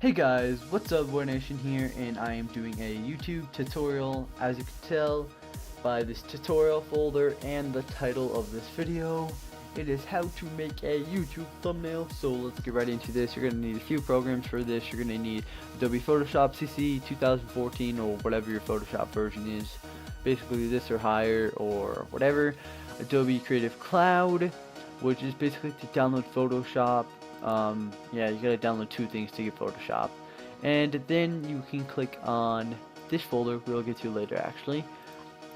Hey guys, what's up, Nation here, and I am doing a YouTube tutorial. As you can tell by this tutorial folder and the title of this video, it is how to make a YouTube thumbnail. So let's get right into this. You're going to need a few programs for this. You're going to need Adobe Photoshop CC 2014 or whatever your Photoshop version is. Basically this or higher or whatever. Adobe Creative Cloud, which is basically to download Photoshop. Yeah, you gotta download two things to get Photoshop, and then you can click on this folder we'll get to later actually.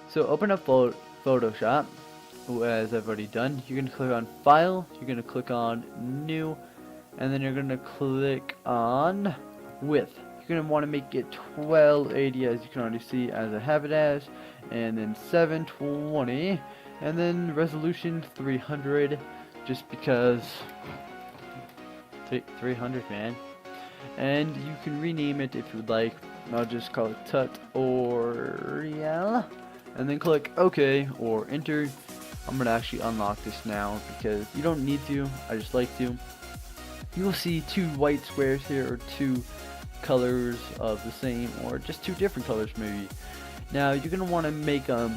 So open up Photoshop, as I've already done. You're gonna click on File, you're gonna click on New, and then you're gonna click on Width. You're gonna want to make it 1280, as you can already see as I have it as, and then 720, and then resolution 300, just because 300, man. And you can rename it if you would like. I'll just call it tutorial, and then click OK or enter. I'm gonna actually unlock this now because you don't need to, I just like to. You will see two white squares here, or two colors of the same, or just two different colors maybe. Now you're gonna want to make the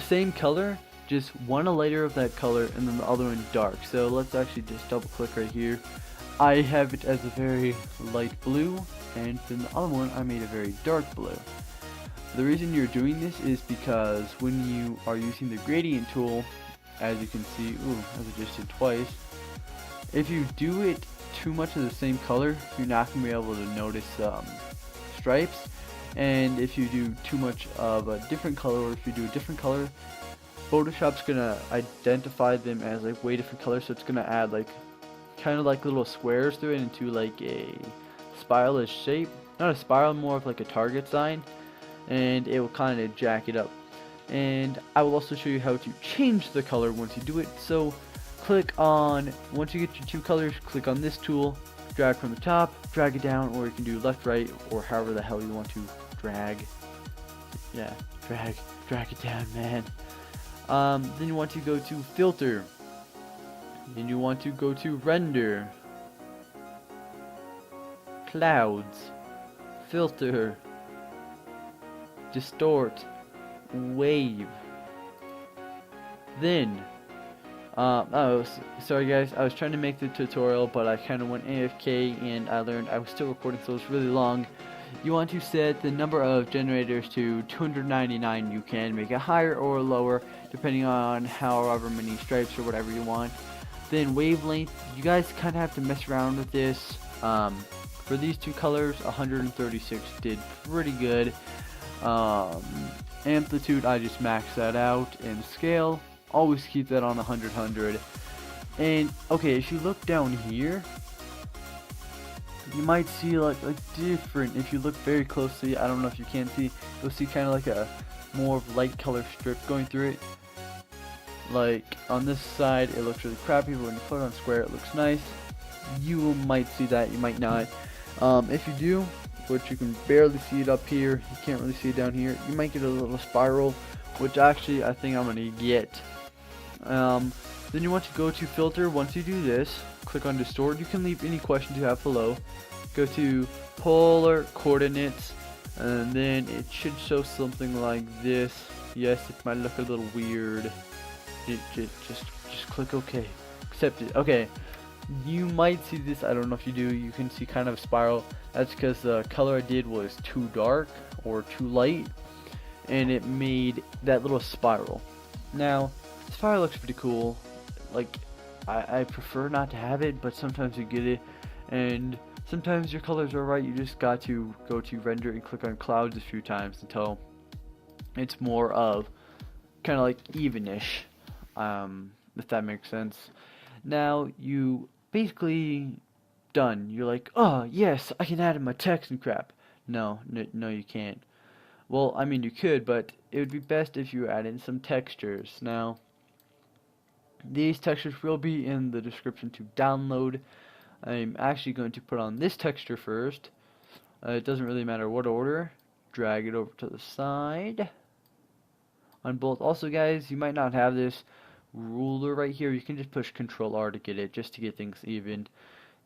same color, just one a layer of that color and then the other one dark. So let's actually just double click right here. I have it as a very light blue, and then the other one I made a very dark blue. The reason you're doing this is because when you are using the gradient tool, as you can see, as I just did twice, if you do it too much of the same color, you're not going to be able to notice stripes. And if you do too much of a different color, or if you do a different color, Photoshop's going to identify them as like way different colors, so it's going to add like kind of like little squares through it into like a spiral-ish shape. Not a spiral, more of like a target sign, and it will kind of jack it up. And I will also show you how to change the color once you do it. So click on, once you get your two colors, click on this tool, drag from the top, drag it down, or you can do left, right, or however the hell you want to drag. Yeah, drag it down, man. Then you want to go to filter. Then you want to go to render, clouds, filter, distort, wave. Then sorry guys, I was trying to make the tutorial, but I kind of went AFK and I learned I was still recording, so it's really long. You want to set the number of generators to 299. You can make it higher or lower depending on however many stripes or whatever you want. Then wavelength, you guys kind of have to mess around with this. For these two colors, 136 did pretty good. Amplitude, I just maxed that out. And scale, always keep that on 100. And okay, if you look down here, you might see like different. If you look very closely, I don't know if you can see, you'll see kind of like a more of light color strip going through it. Like on this side it looks really crappy, but when you put it on square it looks nice. You might see that, you might not. If you do, which you can barely see it up here, you can't really see it down here, you might get a little spiral, which actually I think I'm gonna get. Then you want to go to filter. Once you do this, click on distort. You can leave any questions you have below. Go to polar coordinates, and then it should show something like this. Yes, it might look a little weird. Just click OK. Accept it. Okay. You might see this. I don't know if you do. You can see kind of a spiral. That's because the color I did was too dark or too light, and it made that little spiral. Now, this spiral looks pretty cool. Like, I prefer not to have it, but sometimes you get it, and sometimes your colors are right. You just got to go to render and click on clouds a few times until it's more of kind of like evenish. If that makes sense. Now you basically done. You're like, oh yes, I can add in my text and crap. No, you can't. Well, I mean you could, but it would be best if you add in some textures. Now these textures will be in the description to download. I'm actually going to put on this texture first. It doesn't really matter what order. Drag it over to the side on both. Also guys, you might not have this ruler right here. You can just push Control R to get it, just to get things even.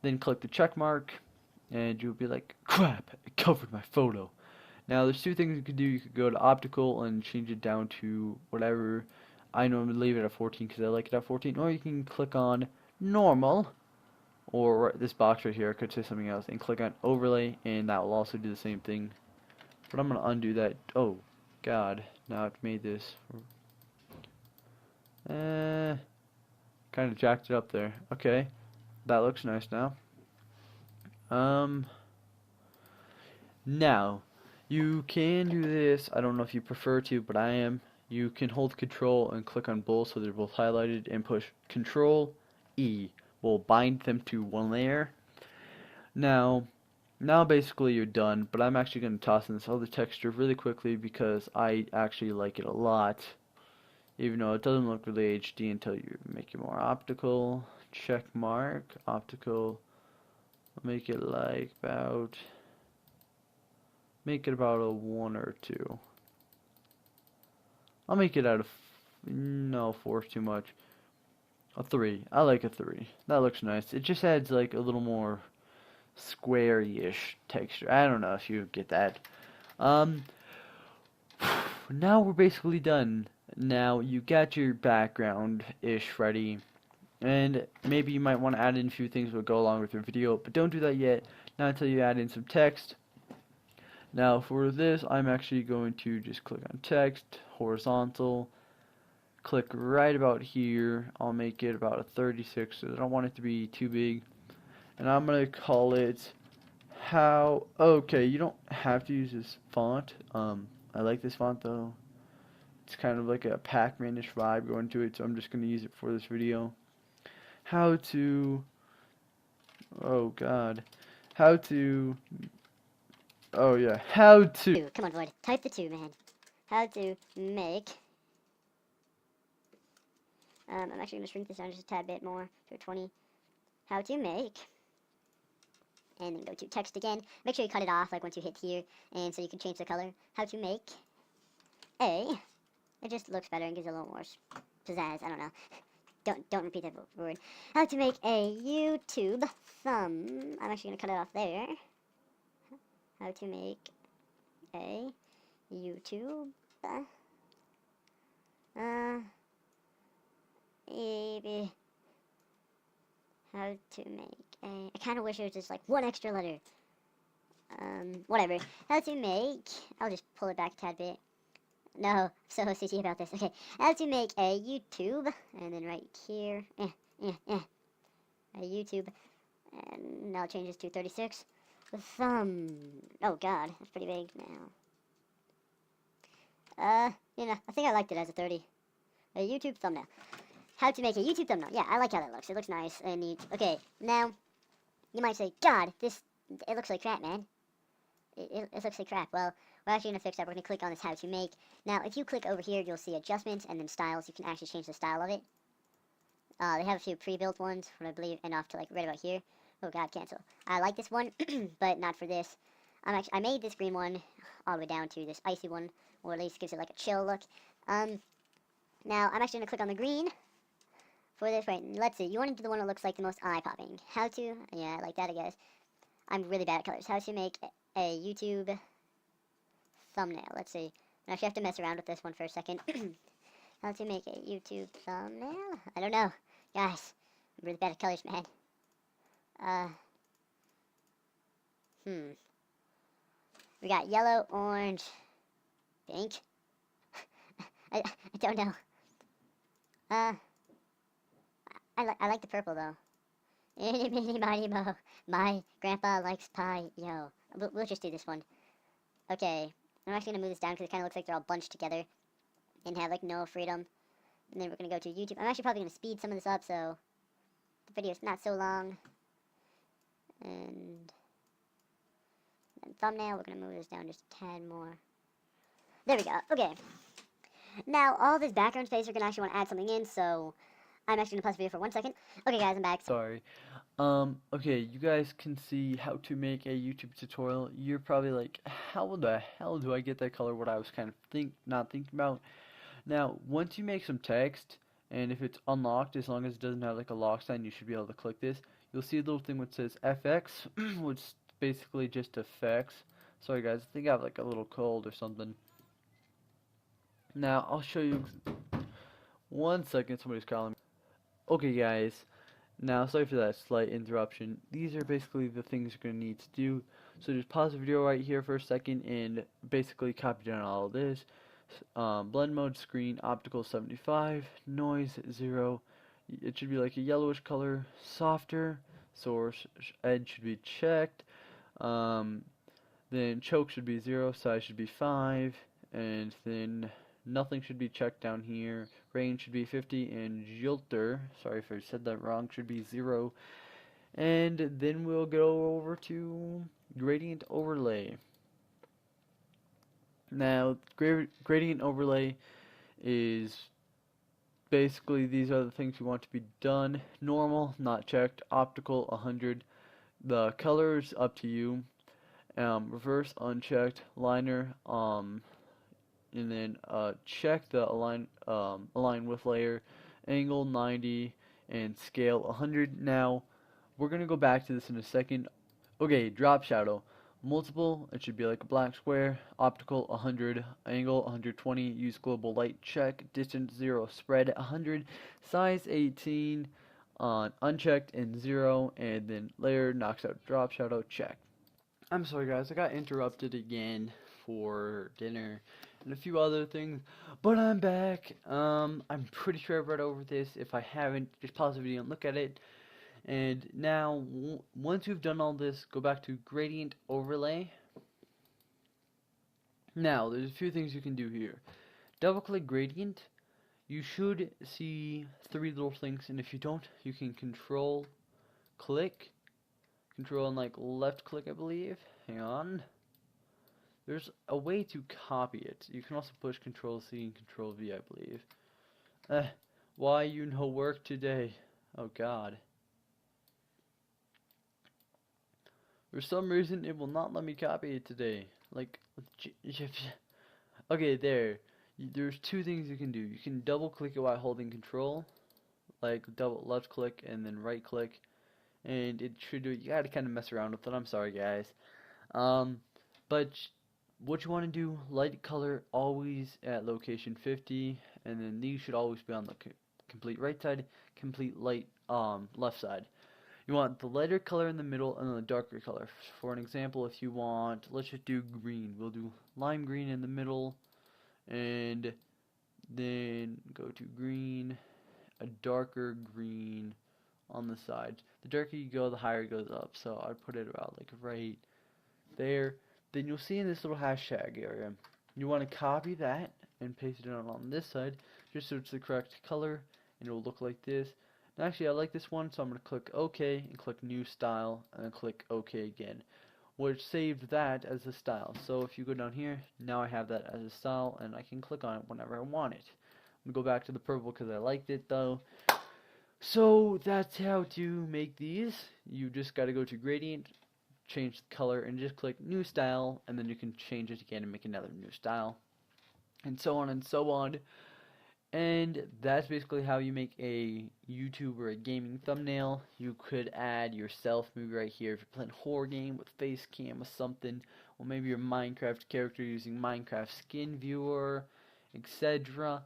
Then click the check mark, and you'll be like, crap, it covered my photo. Now there's two things you could do. You could go to optical and change it down to whatever. I normally leave it at 14 because I like it at 14. Or you can click on normal, or this box right here, I could say something else, and click on overlay, and that will also do the same thing. But I'm gonna undo that. Oh God, now I've made this. Kind of jacked it up there. Okay, that looks nice now. Now you can do this. I don't know if you prefer to, but I am. You can hold Control and click on both so they're both highlighted, and push Control E. Will bind them to one layer. Now basically you're done, but I'm actually going to toss in this other texture really quickly because I actually like it a lot, even though it doesn't look really HD until you make it more optical. Check mark, optical, make it like about, make it about a 1 or 2. I'll make it out of, no, 4 is too much. A 3, I like a 3, that looks nice. It just adds like a little more square-ish texture. I don't know if you get that. Now we're basically done. Now you got your background-ish ready, and maybe you might want to add in a few things that will go along with your video, but don't do that yet, not until you add in some text. Now for this, I'm actually going to just click on text, horizontal, click right about here. I'll make it about a 36, so I don't want it to be too big. And I'm going to call it how, okay, you don't have to use this font. I like this font though. It's kind of like a Pac-Man-ish vibe going to it, so I'm just going to use it for this video. How to, oh God, how to, oh yeah, how to, come on Void, type the 2, man. How to make, I'm actually going to shrink this down just a tad bit more to 20. How to make, and then go to text again. Make sure you cut it off like once you hit here, and so you can change the color. How to make a, it just looks better and gives it a little more pizzazz. I don't know. Don't repeat that word. How to make a YouTube thumb. I'm actually gonna cut it off there. How to make a YouTube maybe how to make a, I kind of wish it was just like one extra letter. Whatever. How to make, I'll just pull it back a tad bit. No, so OCD about this. Okay, how to make a YouTube, and then right here, a YouTube, and now it changes to 36. Thumb. Oh God, that's pretty big now. You know, I think I liked it as a 30. A YouTube thumbnail. How to make a YouTube thumbnail. Yeah, I like how that looks. It looks nice and neat. Okay, now, you might say, God, it looks like crap, man. It looks like crap. Well, we're actually going to fix that. We're going to click on this how to make. Now, if you click over here, you'll see adjustments and then styles. You can actually change the style of it. They have a few pre-built ones, what I believe, and off to like right about here. Oh God, cancel. I like this one, but not for this. I made this green one all the way down to this icy one, or at least gives it like a chill look. Now, I'm actually going to click on the green for this. Right, let's see. You want to do the one that looks like the most eye-popping. How to, yeah, I like that, I guess. I'm really bad at colors. How to make a YouTube thumbnail. Let's see. I actually have to mess around with this one for a second. How to make a YouTube thumbnail? I don't know. Guys, I'm really bad at colors, man. We got yellow, orange, pink. I don't know. I like the purple though. Itty bitty mighty mo. My grandpa likes pie. Yo, we'll just do this one. Okay, I'm actually gonna move this down because it kind of looks like they're all bunched together and have like no freedom. And then we're gonna go to YouTube. I'm actually probably gonna speed some of this up so the video's not so long. And then thumbnail, we're gonna move this down just a tad more. There we go. Okay. Now all this background space, we're gonna actually want to add something in, so I'm actually gonna pause the video for 1 second. Okay, guys, I'm back. Sorry. Okay, you guys can see how to make a YouTube tutorial. You're probably like, how the hell do I get that color? What I was kind of not thinking about. Now, once you make some text, and if it's unlocked, as long as it doesn't have like a lock sign, you should be able to click this. You'll see a little thing which says FX, which basically just effects. Sorry guys, I think I have like a little cold or something. Now I'll show you. One second, somebody's calling me. Okay guys, now sorry for that slight interruption. These are basically the things you're going to need to do. So just pause the video right here for a second and basically copy down all of this. Blend mode, screen, optical 75, noise 0. It should be like a yellowish color, softer. Source edge should be checked. Then choke should be 0, size should be 5, and then nothing should be checked down here. Range should be 50, and jilter, sorry if I said that wrong, should be 0. And then we'll go over to gradient overlay. Now, gradient overlay is basically these are the things you want to be done. Normal, not checked. Optical, 100. The colors, up to you. Reverse, unchecked. Liner, and then check the align with layer. Angle, 90. And scale, 100. Now, we're going to go back to this in a second. Okay, drop shadow. Multiple, it should be like a black square. Optical, 100. Angle, 120. Use global light, check. Distance, 0. Spread, 100. Size, 18. Unchecked and 0. And then layer knocks out drop shadow, check. I'm sorry guys, I got interrupted again for dinner and a few other things, but I'm back. I'm pretty sure I've read over this. If I haven't, just pause the video and look at it. And now, once you've done all this, go back to gradient overlay. Now, there's a few things you can do here. Double click gradient. You should see 3 little things, and if you don't, you can control click. Control and like left click, I believe. Hang on. There's a way to copy it. You can also push Control C and Control V, I believe. Why you no work today? Oh God. For some reason, it will not let me copy it today. Like, okay, there. There's 2 things you can do. You can double click it while holding Control, like double left click and then right click, and it should do. You gotta kind of mess around with it. I'm sorry, guys. But what you want to do, light color always at location 50, and then these should always be on the complete right side, complete light left side. You want the lighter color in the middle and the darker color. For an example, if you want, let's just do green. We'll do lime green in the middle, and then go to green, a darker green on the sides. The darker you go, the higher it goes up. So I'd put it about like right there. Then you'll see in this little hashtag area, you want to copy that and paste it on this side, just so it's the correct color, and it will look like this. And actually, I like this one, so I'm going to click OK and click New Style, and then click OK again, which saved that as a style. So if you go down here, now I have that as a style, and I can click on it whenever I want it. I'm going to go back to the purple because I liked it though. So that's how to make these. You just got to go to gradient, change the color, and just click New Style, and then you can change it again and make another new style, and so on and so on. And that's basically how you make a YouTube or a gaming thumbnail. You could add yourself, maybe right here, if you're playing a horror game with face cam or something, or maybe your Minecraft character using Minecraft skin viewer, etc.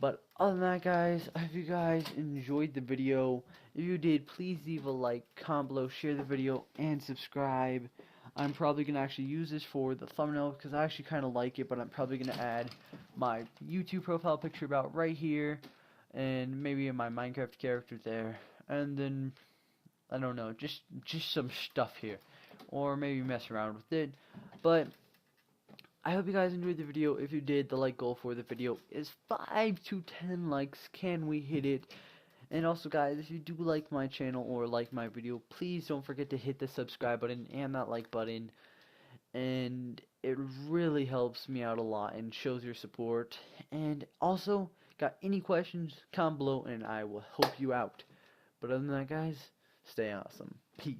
But other than that, guys, I hope you guys enjoyed the video. If you did, please leave a like, comment below, share the video, and subscribe. I'm probably going to actually use this for the thumbnail because I actually kind of like it, but I'm probably going to add my YouTube profile picture about right here, and maybe my Minecraft character there, and then, I don't know, just some stuff here, or maybe mess around with it. But I hope you guys enjoyed the video. If you did, the like goal for the video is 5 to 10 likes. Can we hit it? And also, guys, if you do like my channel or like my video, please don't forget to hit the subscribe button and that like button. And it really helps me out a lot and shows your support. And also, got any questions, comment below and I will help you out. But other than that, guys, stay awesome. Peace.